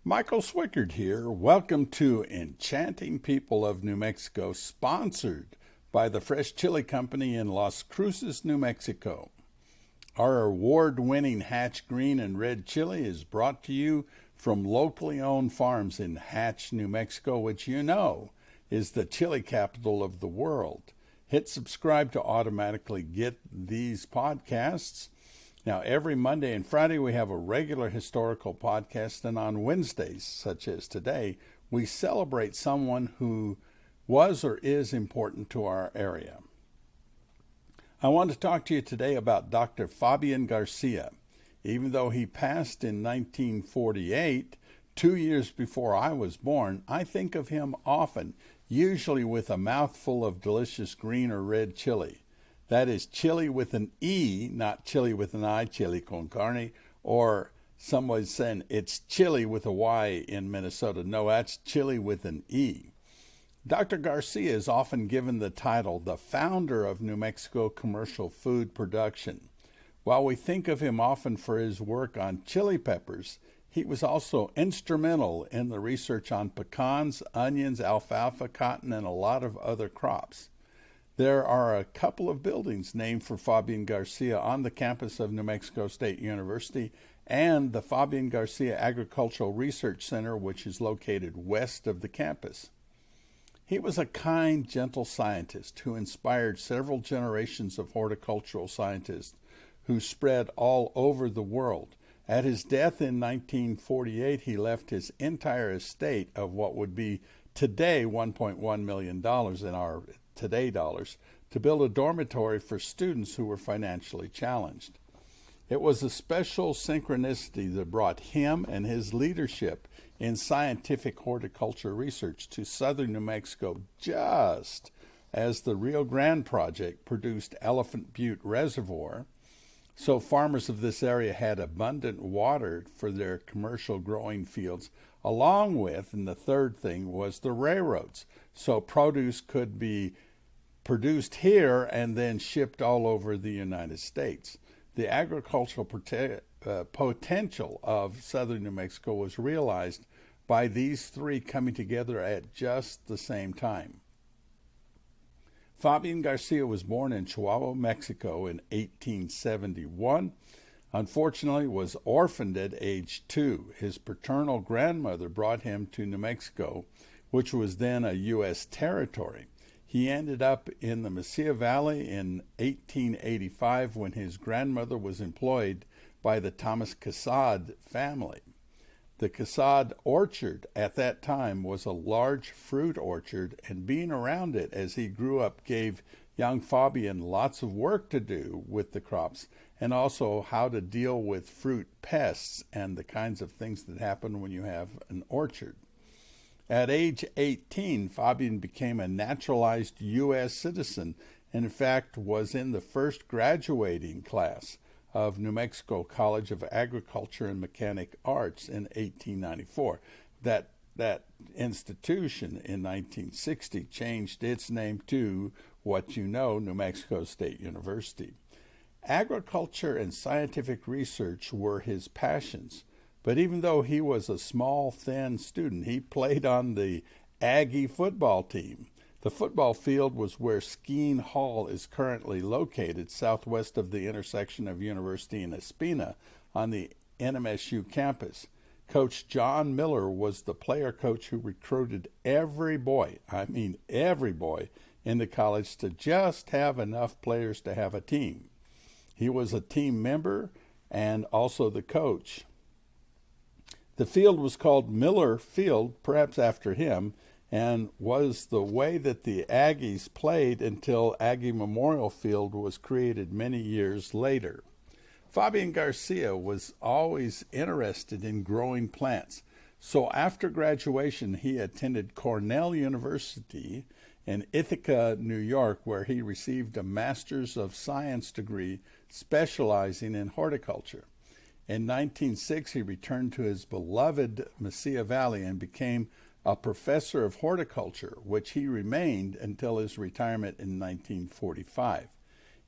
Michael Swickard here. Welcome to Enchanting People of New Mexico, sponsored by the Fresh Chili Company in Las Cruces, New Mexico. Our award-winning Hatch Green and Red Chili is brought to you from locally owned farms in Hatch, New Mexico, which you know is the chili capital of the world. Hit subscribe to automatically get these podcasts. Now, every Monday and Friday, we have a regular historical podcast, and on Wednesdays, such as today, we celebrate someone who was or is important to our area. I want to talk to you today about Dr. Fabián García. Even though he passed in 1948, 2 years before I was born, I think of him often, usually with a mouthful of delicious green or red chili. That is chili with an E, not chili with an I, chili con carne, or someone's saying it's chili with a Y in Minnesota. No, that's chili with an E. Dr. Garcia is often given the title, the founder of New Mexico commercial food production. While we think of him often for his work on chili peppers, he was also instrumental in the research on pecans, onions, alfalfa, cotton, and a lot of other crops. There are a couple of buildings named for Fabián García on the campus of New Mexico State University and the Fabián García Agricultural Research Center, which is located west of the campus. He was a kind, gentle scientist who inspired several generations of horticultural scientists who spread all over the world. At his death in 1948, he left his entire estate of what would be today $1.1 million in our today dollars to build a dormitory for students who were financially challenged. It was a special synchronicity that brought him and his leadership in scientific horticulture research to southern New Mexico just as the Rio Grande project produced Elephant Butte Reservoir, so farmers of this area had abundant water for their commercial growing fields, along with, and the third thing was the railroads, so produce could be produced here and then shipped all over the United States. The agricultural potential of southern New Mexico was realized by these three coming together at just the same time. Fabián García was born in Chihuahua, Mexico in 1871. Unfortunately, was orphaned at age 2. His paternal grandmother brought him to New Mexico, which was then a U.S. territory. He ended up in the Mesilla Valley in 1885 when his grandmother was employed by the Thomas Casad family. The Casad orchard at that time was a large fruit orchard, and being around it as he grew up gave young Fabián lots of work to do with the crops and also how to deal with fruit pests and the kinds of things that happen when you have an orchard. At age 18, Fabián became a naturalized U.S. citizen and in fact was in the first graduating class of New Mexico College of Agriculture and Mechanic Arts in 1894. That institution in 1960 changed its name to what you know, New Mexico State University. Agriculture and scientific research were his passions, but even though he was a small, thin student, he played on the Aggie football team. The football field was where Skeen Hall is currently located, southwest of the intersection of University and Espina on the NMSU campus. Coach John Miller was the player coach who recruited every boy, in the college to just have enough players to have a team. He was a team member and also the coach. The field was called Miller Field, perhaps after him, and was the way that the Aggies played until Aggie Memorial Field was created many years later. Fabián García was always interested in growing plants, so after graduation he attended Cornell University in Ithaca, New York, where he received a Master's of Science degree specializing in horticulture. In 1906, he returned to his beloved Mesilla Valley and became a professor of horticulture, which he remained until his retirement in 1945.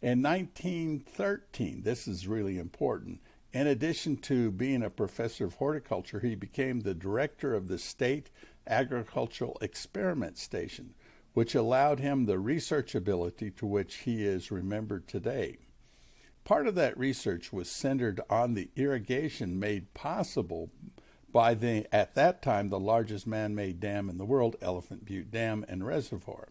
In 1913, this is really important, In addition to being a professor of horticulture, he became the director of the State Agricultural Experiment Station, which allowed him the research ability to which he is remembered today. Part of that research was centered on the irrigation made possible by at that time, the largest man-made dam in the world, Elephant Butte Dam and Reservoir.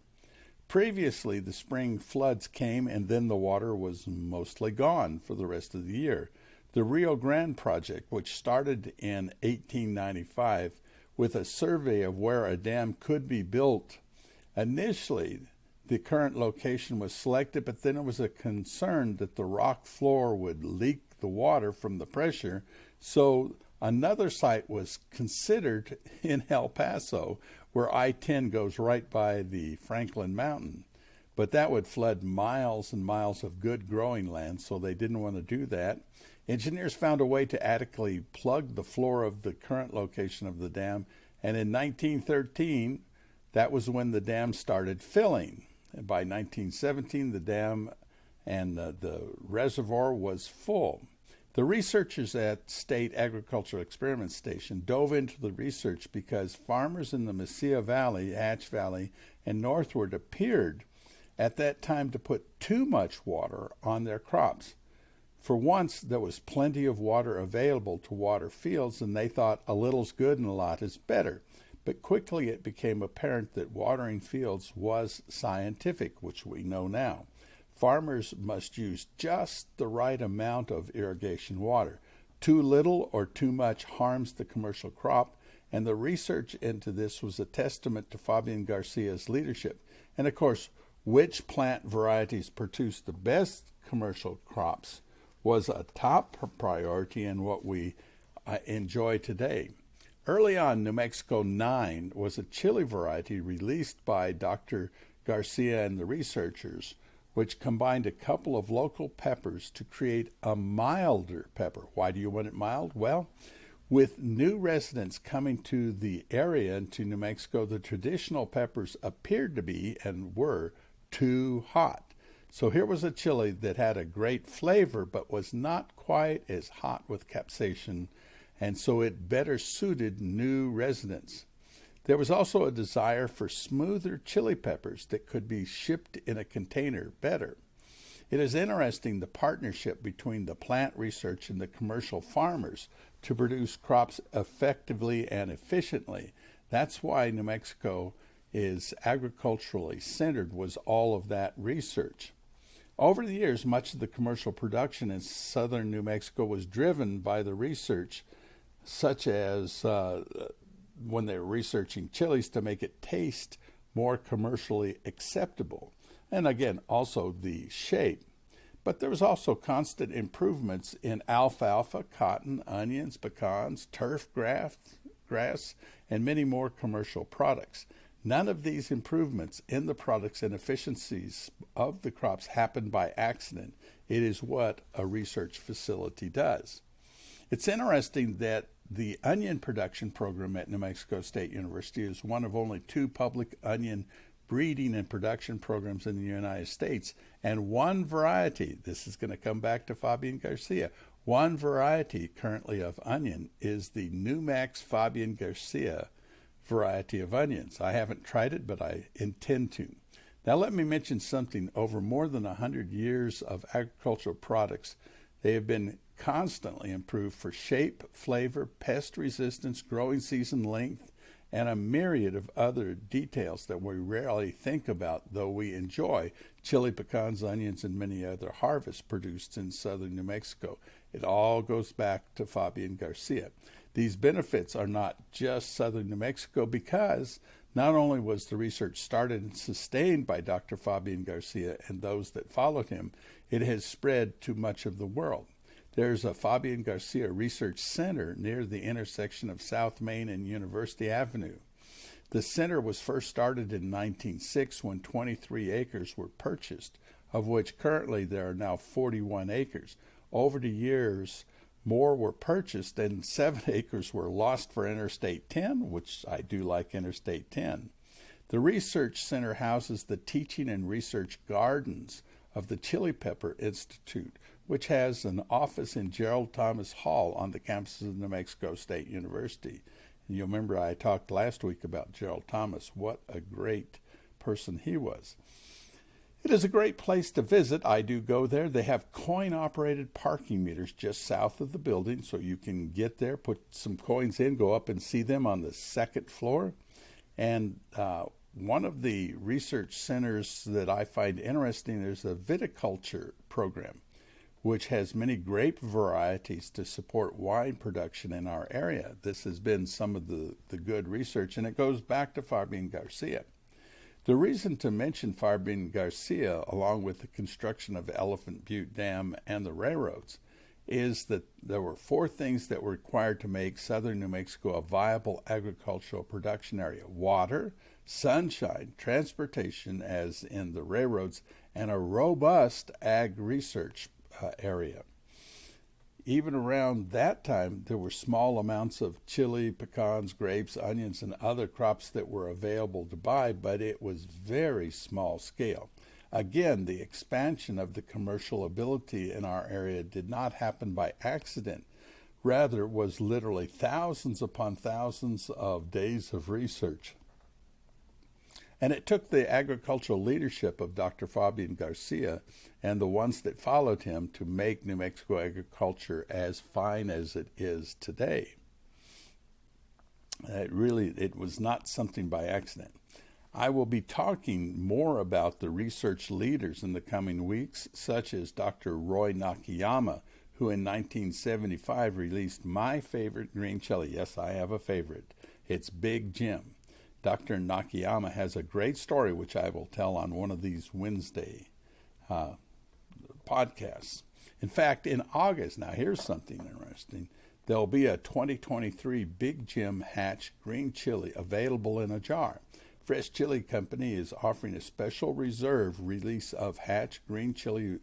Previously, the spring floods came and then the water was mostly gone for the rest of the year. The Rio Grande project, which started in 1895 with a survey of where a dam could be built. Initially, the current location was selected, but then there was a concern that the rock floor would leak the water from the pressure, so another site was considered in El Paso, where I-10 goes right by the Franklin Mountain. But that would flood miles and miles of good growing land, so they didn't want to do that. Engineers found a way to adequately plug the floor of the current location of the dam, and in 1913, that was when the dam started filling. And by 1917, the dam and the reservoir was full. The researchers at State Agricultural Experiment Station dove into the research because farmers in the Mesilla Valley, Hatch Valley, and northward appeared at that time to put too much water on their crops. For once, there was plenty of water available to water fields, and they thought a little's good and a lot is better. But quickly it became apparent that watering fields was scientific, which we know now. Farmers must use just the right amount of irrigation water. Too little or too much harms the commercial crop, and the research into this was a testament to Fabián García's leadership. And of course, which plant varieties produce the best commercial crops was a top priority in what we enjoy today. Early on, New Mexico 9 was a chili variety released by Dr. García and the researchers, which combined a couple of local peppers to create a milder pepper. Why do you want it mild? Well, with new residents coming to the area and to New Mexico, the traditional peppers appeared to be and were too hot. So here was a chili that had a great flavor but was not quite as hot with capsaicin, and so it better suited new residents. There was also a desire for smoother chili peppers that could be shipped in a container better. It is interesting the partnership between the plant research and the commercial farmers to produce crops effectively and efficiently. That's why New Mexico is agriculturally centered, was all of that research. Over the years, much of the commercial production in southern New Mexico was driven by the research, such as when they were researching chilies to make it taste more commercially acceptable. And again, also the shape. But there was also constant improvements in alfalfa, cotton, onions, pecans, turf grass, and many more commercial products. None of these improvements in the products and efficiencies of the crops happen by accident. It is what a research facility does. It's interesting that the onion production program at New Mexico State University is one of only 2 public onion breeding and production programs in the United States, and one variety, this is going to come back to Fabián García, one variety currently of onion is the New Mex Fabián García variety of onions. I haven't tried it, but I intend to. Now let me mention something. Over more than 100 years of agricultural products, they have been constantly improved for shape, flavor, pest resistance, growing season length, and a myriad of other details that we rarely think about, though we enjoy chili, pecans, onions, and many other harvests produced in southern New Mexico. It all goes back to Fabián García. These benefits are not just southern New Mexico because not only was the research started and sustained by Dr. Fabián García and those that followed him, it has spread to much of the world. There's a Fabián García Research Center near the intersection of South Main and University Avenue. The center was first started in 1906 when 23 acres were purchased, of which currently there are now 41 acres. Over the years, more were purchased and 7 acres were lost for Interstate 10, which I do like Interstate 10. The research center houses the teaching and research gardens of the Chili Pepper Institute, which has an office in Gerald Thomas Hall on the campus of New Mexico State University. And you'll remember I talked last week about Gerald Thomas. What a great person he was. It is a great place to visit. I do go there. They have coin-operated parking meters just south of the building, so you can get there, put some coins in, go up and see them on the second floor. And one of the research centers that I find interesting is a viticulture program, which has many grape varieties to support wine production in our area. This has been some of the good research, and it goes back to Fabián García. The reason to mention Fabián García, along with the construction of Elephant Butte Dam and the railroads, is that there were 4 things that were required to make southern New Mexico a viable agricultural production area: water, sunshine, transportation, as in the railroads, and a robust ag research area. Even around that time, there were small amounts of chili, pecans, grapes, onions, and other crops that were available to buy, but it was very small scale. Again, the expansion of the commercial ability in our area did not happen by accident. Rather, was literally thousands upon thousands of days of research. And it took the agricultural leadership of Dr. Fabián García and the ones that followed him to make New Mexico agriculture as fine as it is today. It was not something by accident. I will be talking more about the research leaders in the coming weeks, such as Dr. Roy Nakayama, who in 1975 released my favorite green chili. Yes, I have a favorite. It's Big Jim. Dr. Nakayama has a great story, which I will tell on one of these Wednesday podcasts. In fact, in August, now here's something interesting, there'll be a 2023 Big Jim Hatch green chili available in a jar. Fresh Chili Company is offering a special reserve release of Hatch green chili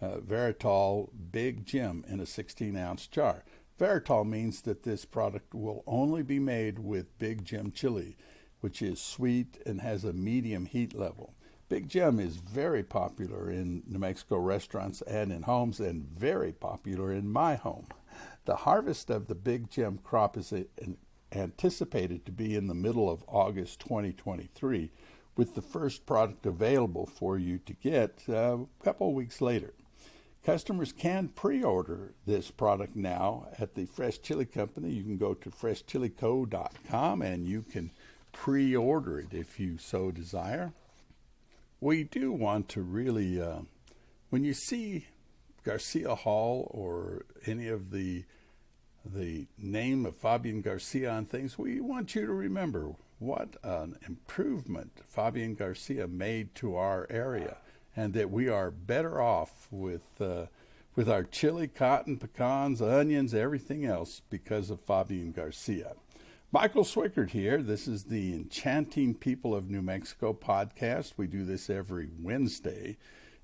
Veritol Big Jim in a 16-ounce jar. Veritol means that this product will only be made with Big Jim chili, which is sweet and has a medium heat level. Big Jim is very popular in New Mexico restaurants and in homes, and very popular in my home. The harvest of the Big Jim crop is anticipated to be in the middle of August 2023, with the first product available for you to get a couple of weeks later. Customers can pre-order this product now at the Fresh Chili Company. You can go to freshchilico.com and you can pre-order it if you so desire. We do want to really, when you see Garcia Hall or any of the name of Fabián García on things, we want you to remember what an improvement Fabián García made to our area, and that we are better off with our chili, cotton, pecans, onions, everything else because of Fabián García. Michael Swickard here. This is the Enchanting People of New Mexico podcast. We do this every Wednesday.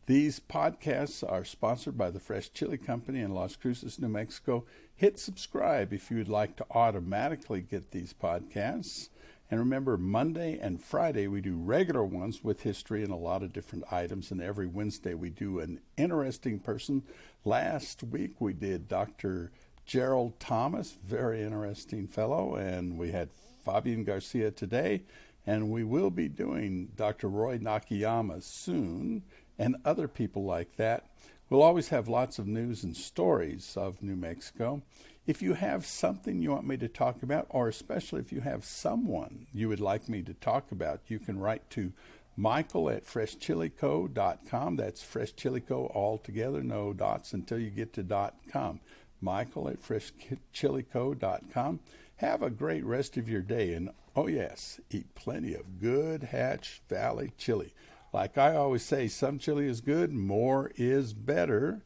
These podcasts are sponsored by the Fresh Chili Company in Las Cruces, New Mexico. Hit subscribe if you would like to automatically get these podcasts. And remember, Monday and Friday we do regular ones with history and a lot of different items. And every Wednesday we do an interesting person. Last week we did Dr. Gerald Thomas, very interesting fellow, and we had Fabián García today, and we will be doing Dr. Roy Nakayama soon, and other people like that. We'll always have lots of news and stories of New Mexico. If you have something you want me to talk about, or especially if you have someone you would like me to talk about, you can write to michael@freshchilico.com. That's freshchilico all together, no dots until you get to .com. michael@freshchilico.com. Have a great rest of your day, and oh yes, eat plenty of good Hatch Valley chili. Like I always say, some chili is good, more is better.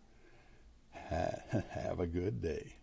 Have a good day.